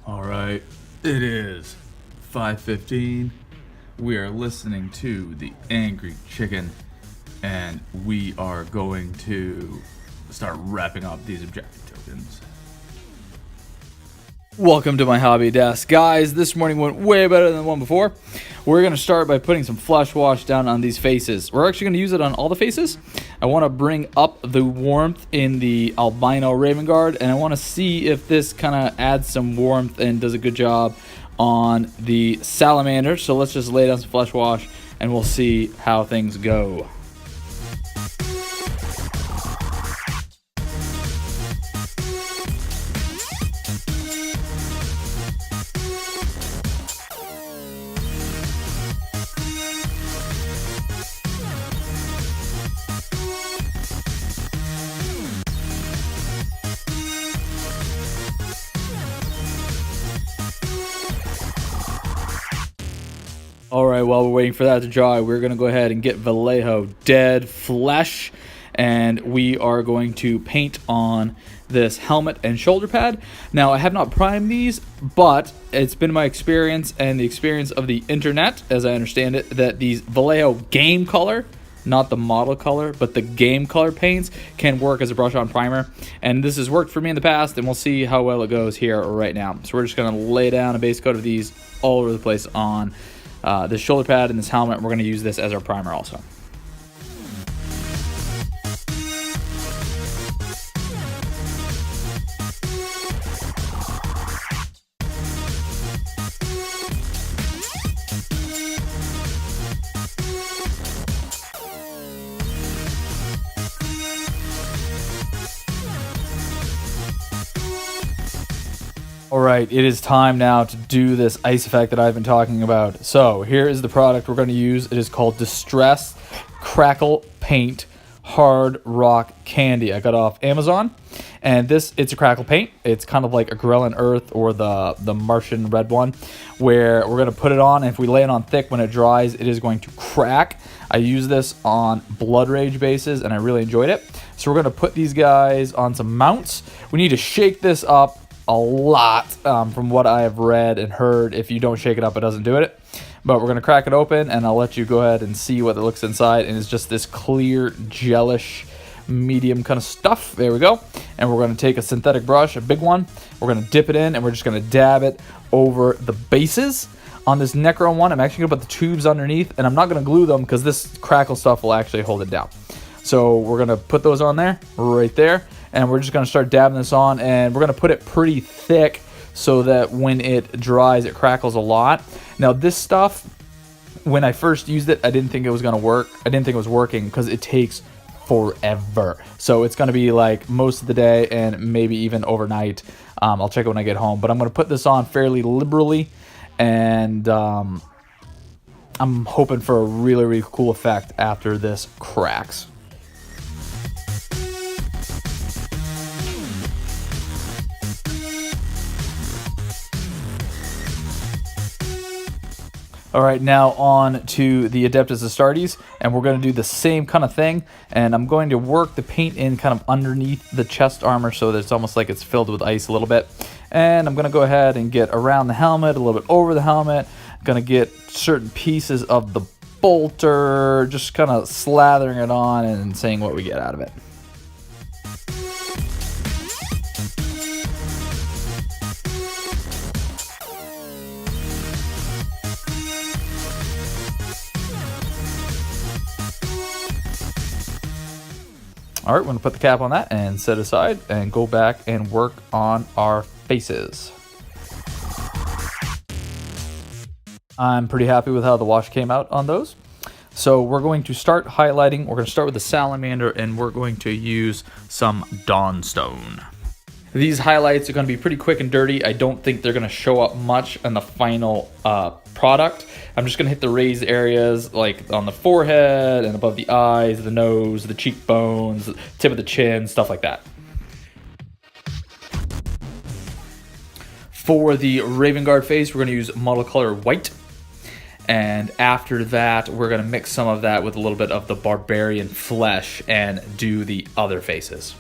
All right, it is 5:15. We are listening to the Angry Chicken, and we are going to start wrapping up these objective tokens. Welcome to my hobby desk. Guys, this morning went way better than the one before. We're going to start by putting some flesh wash down on these faces. We're actually going to use it on all the faces. I want to bring up the warmth in the albino Raven Guard, and I want to see if this kind of adds some warmth and does a good job on the salamander. So let's just lay down some flesh wash and we'll see how things go. Alright, while we're waiting for that to dry, we're going to go ahead and get Vallejo Dead Flesh, and we are going to paint on this helmet and shoulder pad. Now, I have not primed these, but it's been my experience and the experience of the internet, as I understand it, that these Vallejo game color, not the model color, but the game color paints can work as a brush-on primer. And this has worked for me in the past, and we'll see how well it goes here right now. So we're just going to lay down a base coat of these all over the place on this shoulder pad and this helmet. We're going to use this as our primer also. Alright, it is time now to do this ice effect that I've been talking about. So, here is the product we're going to use. It is called Distress Crackle Paint Hard Rock Candy. I got it off Amazon. And it's a crackle paint. It's kind of like a Grelin Earth or the Martian red one, where we're going to put it on, and if we lay it on thick, when it dries, it is going to crack. I use this on Blood Rage bases, and I really enjoyed it. So we're going to put these guys on some mounts. We need to shake this up a lot, from what I have read and heard. If you don't shake it up, it doesn't do it. But we're going to crack it open, and I'll let you go ahead and see what it looks inside. And it's just this clear, gelish, medium kind of stuff. There we go. And we're going to take a synthetic brush, a big one. We're going to dip it in, and we're just going to dab it over the bases. On this Necro one, I'm actually going to put the tubes underneath, and I'm not going to glue them because this crackle stuff will actually hold it down. So we're going to put those on there, right there. And we're just going to start dabbing this on, and we're going to put it pretty thick so that when it dries, it crackles a lot. Now, this stuff, when I first used it, I didn't think it was going to work. I didn't think it was working because it takes forever. So it's going to be like most of the day and maybe even overnight. I'll check it when I get home. But I'm going to put this on fairly liberally, and I'm hoping for a really, really cool effect after this cracks. Alright, now on to the Adeptus Astartes, and we're going to do the same kind of thing, and I'm going to work the paint in kind of underneath the chest armor so that it's almost like it's filled with ice a little bit. And I'm going to go ahead and get around the helmet, a little bit over the helmet. I'm going to get certain pieces of the bolter, just kind of slathering it on and seeing what we get out of it. All right, we're going to put the cap on that and set aside and go back and work on our faces. I'm pretty happy with how the wash came out on those. So we're going to start highlighting. We're going to start with the salamander, and we're going to use some Dawnstone. These highlights are going to be pretty quick and dirty. I don't think they're going to show up much in the final product. I'm just going to hit the raised areas like on the forehead and above the eyes, the nose, the cheekbones, the tip of the chin, stuff like that. For the Raven Guard face, we're going to use model color white. And after that, we're going to mix some of that with a little bit of the Barbarian flesh and do the other faces.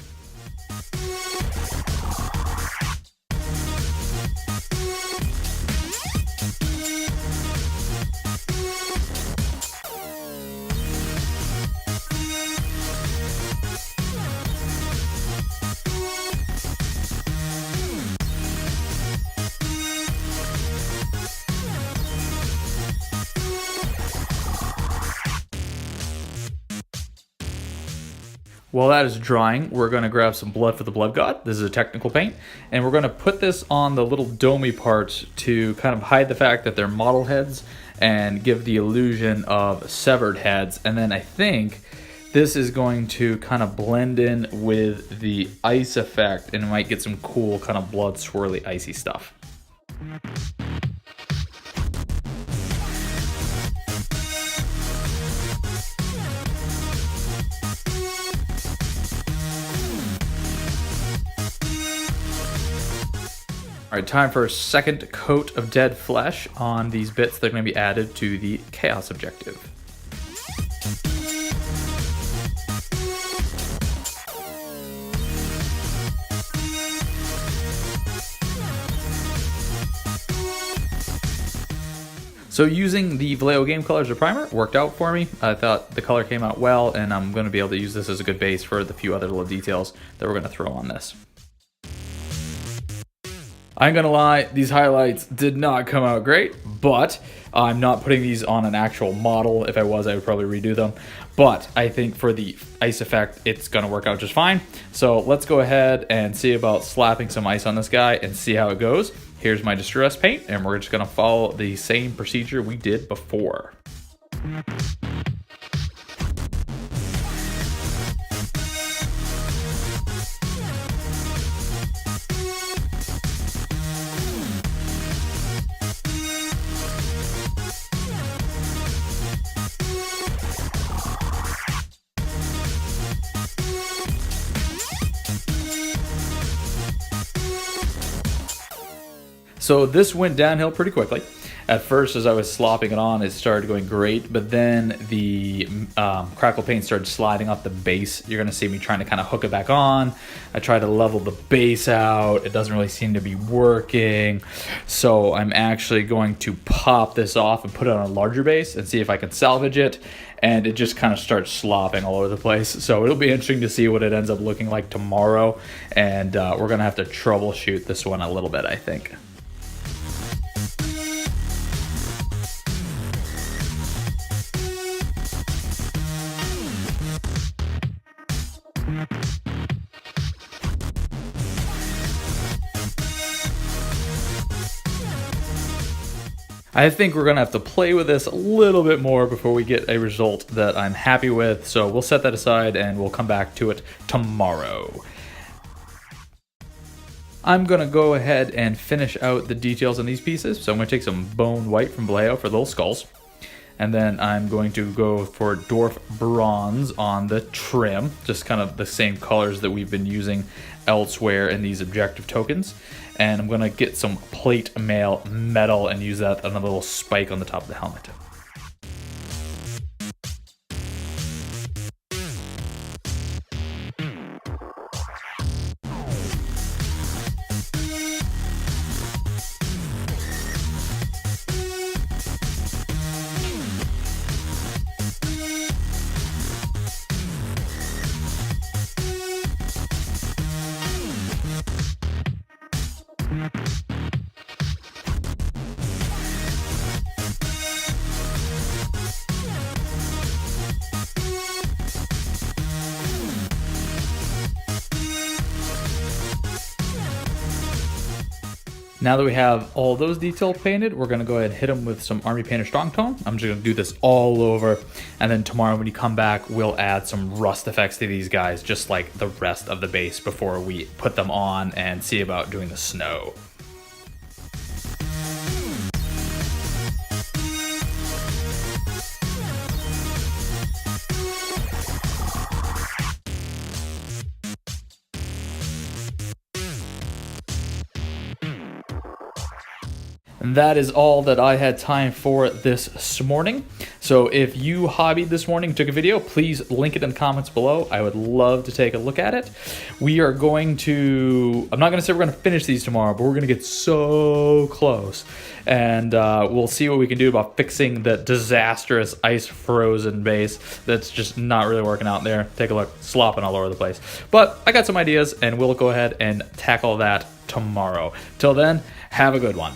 While that is drying, we're going to grab some Blood for the Blood God. This is a technical paint. And we're going to put this on the little domey parts to kind of hide the fact that they're model heads and give the illusion of severed heads. And then I think this is going to kind of blend in with the ice effect, and it might get some cool kind of blood swirly icy stuff. All right, time for a second coat of dead flesh on these bits that are going to be added to the Chaos objective. So using the Vallejo Game Color as a primer worked out for me. I thought the color came out well, and I'm going to be able to use this as a good base for the few other little details that we're going to throw on this. I'm gonna lie, these highlights did not come out great, but I'm not putting these on an actual model. If I was, I would probably redo them. But I think for the ice effect, it's gonna work out just fine. So let's go ahead and see about slapping some ice on this guy and see how it goes. Here's my distress paint, and we're just gonna follow the same procedure we did before. So this went downhill pretty quickly. At first, as I was slopping it on, it started going great, but then the crackle paint started sliding off the base. You're gonna see me trying to kind of hook it back on. I try to level the base out. It doesn't really seem to be working. So I'm actually going to pop this off and put it on a larger base and see if I can salvage it. And it just kind of starts slopping all over the place. So it'll be interesting to see what it ends up looking like tomorrow. And we're gonna have to troubleshoot this one a little bit, I think. I think we're gonna have to play with this a little bit more before we get a result that I'm happy with. So we'll set that aside and we'll come back to it tomorrow. I'm gonna go ahead and finish out the details on these pieces. So I'm gonna take some bone white from Vallejo for little skulls. And then I'm going to go for Dwarf Bronze on the trim, just kind of the same colors that we've been using elsewhere in these objective tokens. And I'm gonna get some plate mail metal and use that on a little spike on the top of the helmet. Now that we have all those details painted, we're gonna go ahead and hit them with some Army Painter Strong Tone. I'm just gonna do this all over. And then tomorrow when you come back, we'll add some rust effects to these guys, just like the rest of the base before we put them on and see about doing the snow. And that is all that I had time for this morning. So if you hobbied this morning, took a video, please link it in the comments below. I would love to take a look at it. We are going to, I'm not going to say we're going to finish these tomorrow, but we're going to get so close. And we'll see what we can do about fixing the disastrous ice frozen base that's just not really working out there. Take a look, slopping all over the place. But I got some ideas and we'll go ahead and tackle that tomorrow. Till then, have a good one.